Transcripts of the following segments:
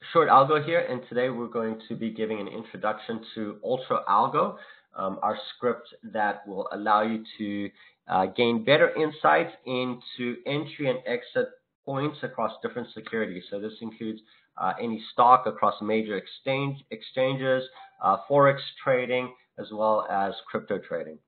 UltraAlgo here, and today we're going to be giving an introduction to UltraAlgo, our script that will allow you to gain better insights into entry and exit points across different securities. So this includes any stock across major exchanges, forex trading, as well as crypto trading.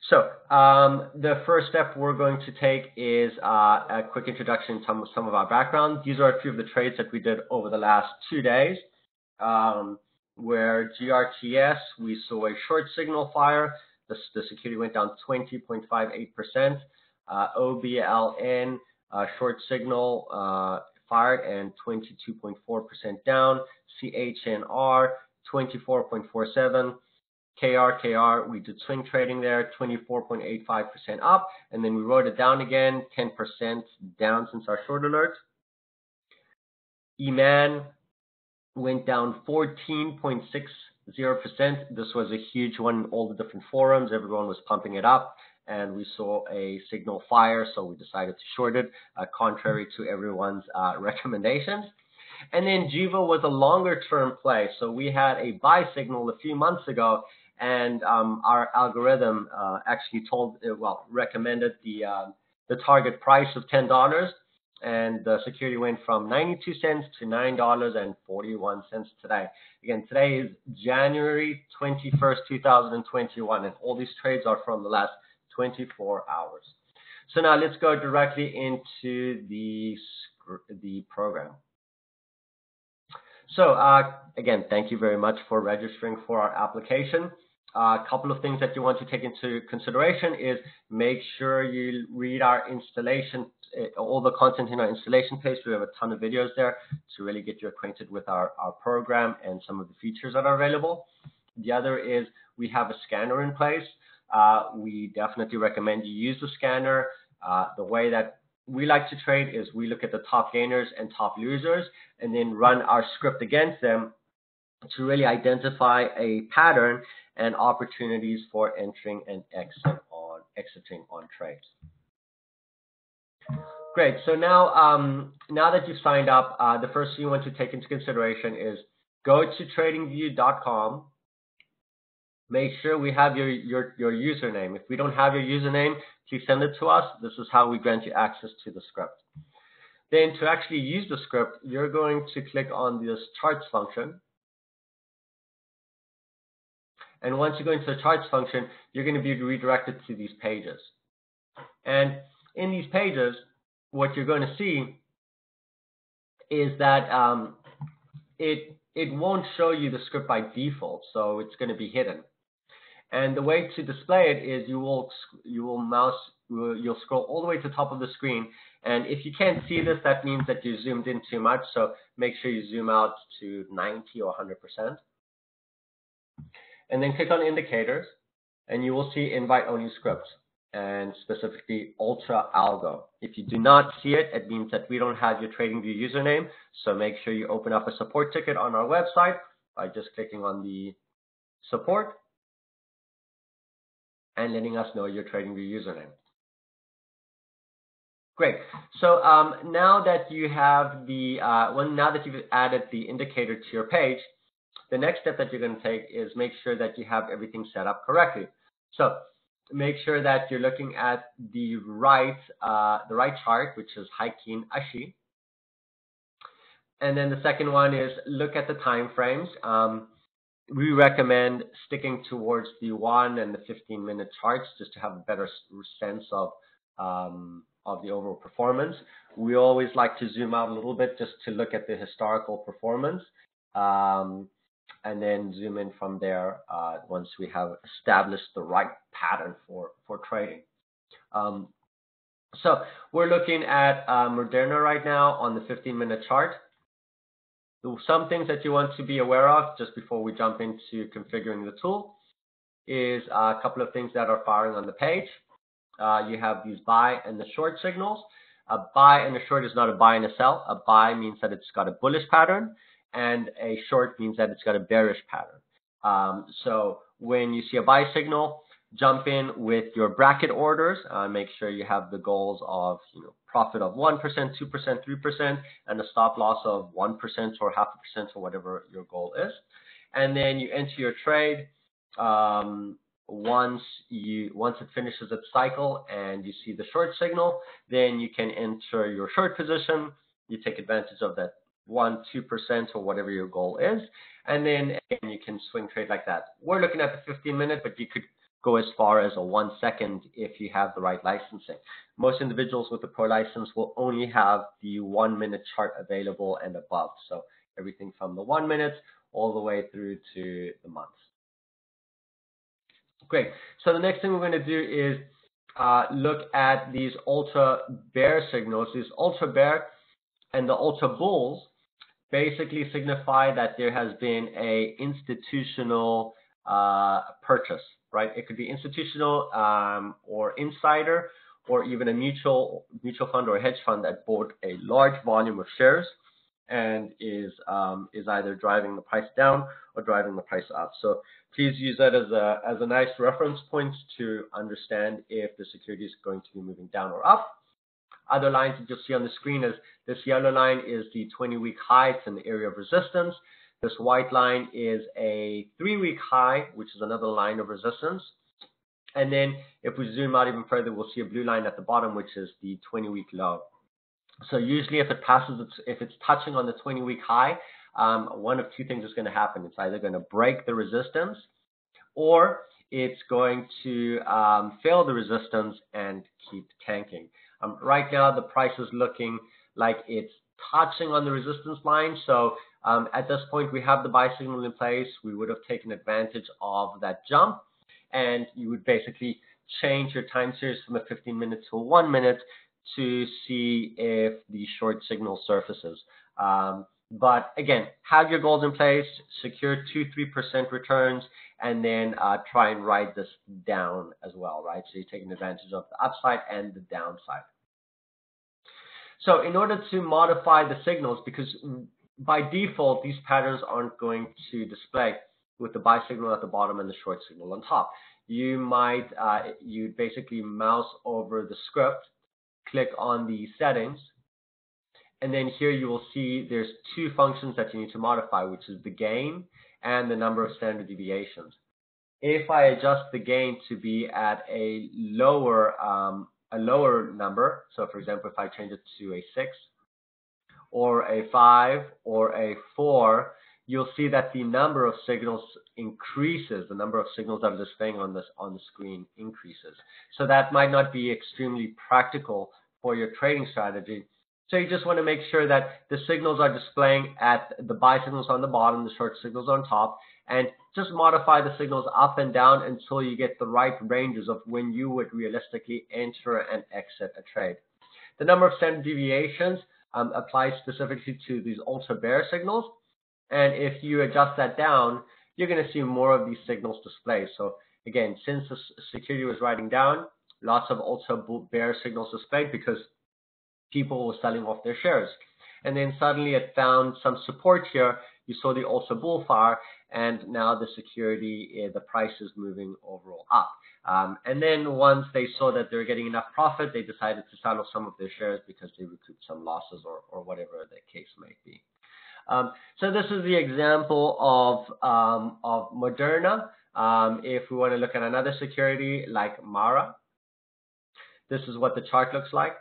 So the first step we're going to take is a quick introduction to some of our background. These are a few of the trades that we did over the last 2 days, where GRTS, we saw a short signal fire. The security went down 20.58%. OBLN, short signal fired and 22.4% down. CHNR, 24.47. KR, we did swing trading there, 24.85% up, and then we wrote it down again, 10% down since our short alert. EMAN went down 14.60%. This was a huge one in all the different forums. Everyone was pumping it up, and we saw a signal fire, so we decided to short it, contrary to everyone's recommendations. And then Jiva was a longer term play. So we had a buy signal a few months ago, and our algorithm actually recommended the target price of $10, and the security went from 92 cents to $9.41 today. Again, today is January 21st, 2021, and all these trades are from the last 24 hours. So now let's go directly into the program. So again, thank you very much for registering for our application. A couple of things that you want to take into consideration is make sure you read our installation, all the content in our installation page. We have a ton of videos there to really get you acquainted with our program and some of the features that are available. The other is we have a scanner in place. We definitely recommend you use the scanner. The way that we like to trade is we look at the top gainers and top losers and then run our script against them to really identify a pattern and opportunities for entering and exiting on trades. Great. So now, now that you've signed up, the first thing you want to take into consideration is go to tradingview.com. Make sure we have your username. If we don't have your username, please send it to us. This is how we grant you access to the script. Then to actually use the script, you're going to click on this charts function. And once you go into the charts function, you're going to be redirected to these pages. And in these pages, what you're going to see is that it won't show you the script by default, so it's going to be hidden. And the way to display it is you'll scroll all the way to the top of the screen. And if you can't see this, that means that you zoomed in too much. So make sure you zoom out to 90 or 100%. And then click on indicators, and you will see invite only scripts, and specifically UltraAlgo. If you do not see it, it means that we don't have your TradingView username. So make sure you open up a support ticket on our website by just clicking on the support and letting us know your TradingView username. Great. So now that you have now that you've added the indicator to your page, the next step that you're going to take is make sure that you have everything set up correctly. So make sure that you're looking at the right chart, which is Heikin Ashi. And then the second one is look at the time frames. We recommend sticking towards the 1 and the 15-minute charts just to have a better sense of the overall performance. We always like to zoom out a little bit just to look at the historical performance, and then zoom in from there once we have established the right pattern for trading. So we're looking at Moderna right now on the 15-minute chart. Some things that you want to be aware of just before we jump into configuring the tool is a couple of things that are firing on the page. You have these buy and the short signals. A buy and a short is not a buy and a sell. A buy means that it's got a bullish pattern, and a short means that it's got a bearish pattern. So when you see a buy signal, jump in with your bracket orders. Make sure you have the goals of profit of 1%, 2%, 3%, and a stop loss of 1% or 0.5% or whatever your goal is. And then you enter your trade. Once it finishes its cycle and you see the short signal, then you can enter your short position. You take advantage of that 1%, 2% or whatever your goal is, and then again, you can swing trade like that. We're looking at the 15-minute, but you could go as far as a 1 second if you have the right licensing. Most individuals with the pro license will only have the 1 minute chart available and above. So everything from the 1 minute all the way through to the months. Great. So the next thing we're going to do is look at these ultra bear signals. These ultra bear and the ultra bulls basically signify that there has been a institutional purchase, right? It could be institutional or insider, or even a mutual fund or a hedge fund that bought a large volume of shares and is either driving the price down or driving the price up. So please use that as a nice reference point to understand if the security is going to be moving down or up. Other lines that you'll see on the screen is this yellow line is the 20-week high. It's an area of resistance. This white line is a 3-week high, which is another line of resistance. And then if we zoom out even further, we'll see a blue line at the bottom, which is the 20-week low. So usually if it's touching on the 20-week high, one of two things is going to happen. It's either going to break the resistance, or it's going to fail the resistance and keep tanking. Right now, the price is looking like it's touching on the resistance line. So at this point, we have the buy signal in place. We would have taken advantage of that jump, and you would basically change your time series from a 15-minute to a 1 minute to see if the short signal surfaces. But again, have your goals in place, secure 2-3% returns, and then try and ride this down as well, right? So you're taking advantage of the upside and the downside. So in order to modify the signals, because by default, these patterns aren't going to display with the buy signal at the bottom and the short signal on top. You might, you basically mouse over the script, click on the settings, and then here you will see there's two functions that you need to modify, which is the gain and the number of standard deviations. If I adjust the gain to be at a lower number, so for example, if I change it to a 6 or a 5 or a 4, you'll see that the number of signals increases. The number of signals that are displaying on the screen increases. So that might not be extremely practical for your trading strategy. So you just want to make sure that the signals are displaying at the buy signals on the bottom, the short signals on top, and just modify the signals up and down until you get the right ranges of when you would realistically enter and exit a trade. The number of standard deviations applies specifically to these ultra bear signals. And if you adjust that down, you're going to see more of these signals displayed. So again, since the security was riding down, lots of ultra bear signals displayed because people were selling off their shares. And then suddenly it found some support here. You saw the ultra bull fire, and now the security, the price is moving overall up. And then once they saw that they were getting enough profit, they decided to sell off some of their shares because they recouped some losses or whatever the case might be. So this is the example of Moderna. If we want to look at another security like Mara, this is what the chart looks like.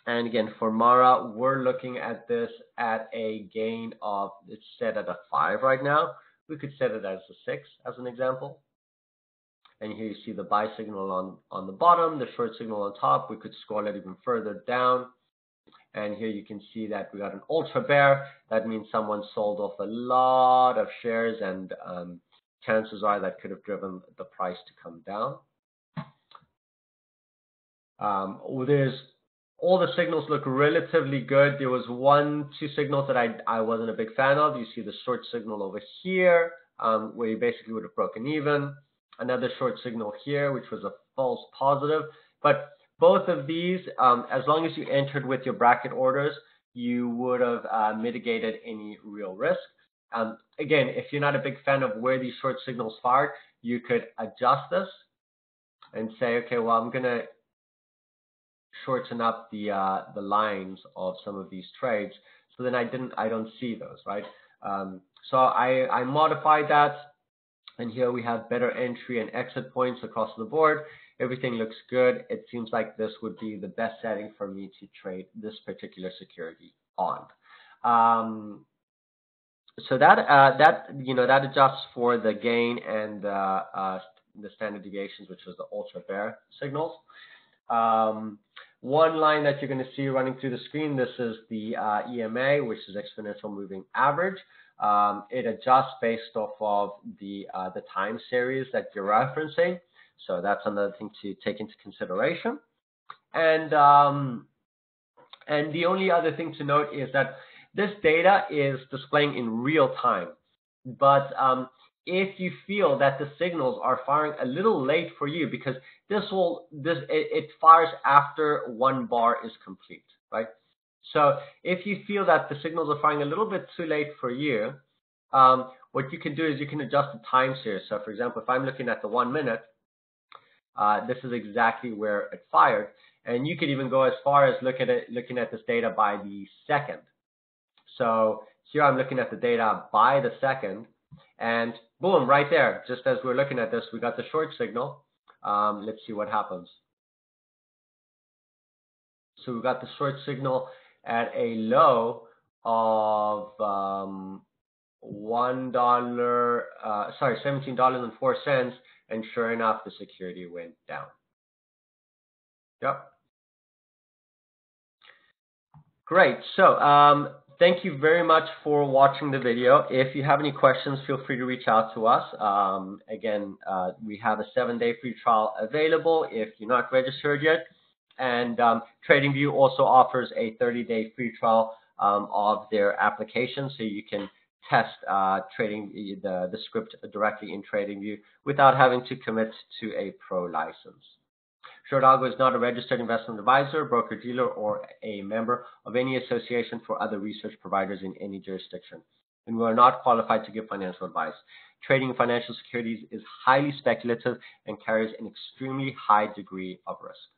And again, for Mara, we're looking at this at a gain of, it's set at a 5 right now. We could set it as a 6 as an example. And here you see the buy signal on the bottom, the short signal on top. We could scroll it even further down. And here you can see that we got an ultra bear. That means someone sold off a lot of shares, and chances are that could have driven the price to come down. All the signals look relatively good. There was 1-2 signals that I wasn't a big fan of. You see the short signal over here, where you basically would have broken even. Another short signal here, which was a false positive. But both of these, as long as you entered with your bracket orders, you would have mitigated any real risk. Again, if you're not a big fan of where these short signals fired, you could adjust this and say, okay, well, I'm going to shorten up the lines of some of these trades. So then I don't see those, right? So I modified that. And here we have better entry and exit points across the board. Everything looks good. It seems like this would be the best setting for me to trade this particular security on. So that adjusts for the gain and the standard deviations, which was the ultra bear signals. One line that you're going to see running through the screen, this is the EMA, which is exponential moving average. It adjusts based off of the time series that you're referencing. So that's another thing to take into consideration. And the only other thing to note is that this data is displaying in real time. But if you feel that the signals are firing a little late for you, because it fires after one bar is complete, right? So if you feel that the signals are firing a little bit too late for you, what you can do is you can adjust the time series. So for example, if I'm looking at the 1 minute, this is exactly where it fired. And you could even go as far as looking at this data by the second. So here I'm looking at the data by the second, and boom, right there, just as we're looking at this, we got the short signal. Let's see what happens. So we got the short signal at a low of $17.04, and sure enough, the security went down. Yep. Great. So thank you very much for watching the video. If you have any questions, feel free to reach out to us. Again, we have a 7-day free trial available if you're not registered yet. And Tradingview also offers a 30-day free trial of their application, so you can test the script directly in Tradingview without having to commit to a pro license. UltraAlgo is not a registered investment advisor, broker-dealer, or a member of any association for other research providers in any jurisdiction, and we are not qualified to give financial advice. Trading in financial securities is highly speculative and carries an extremely high degree of risk.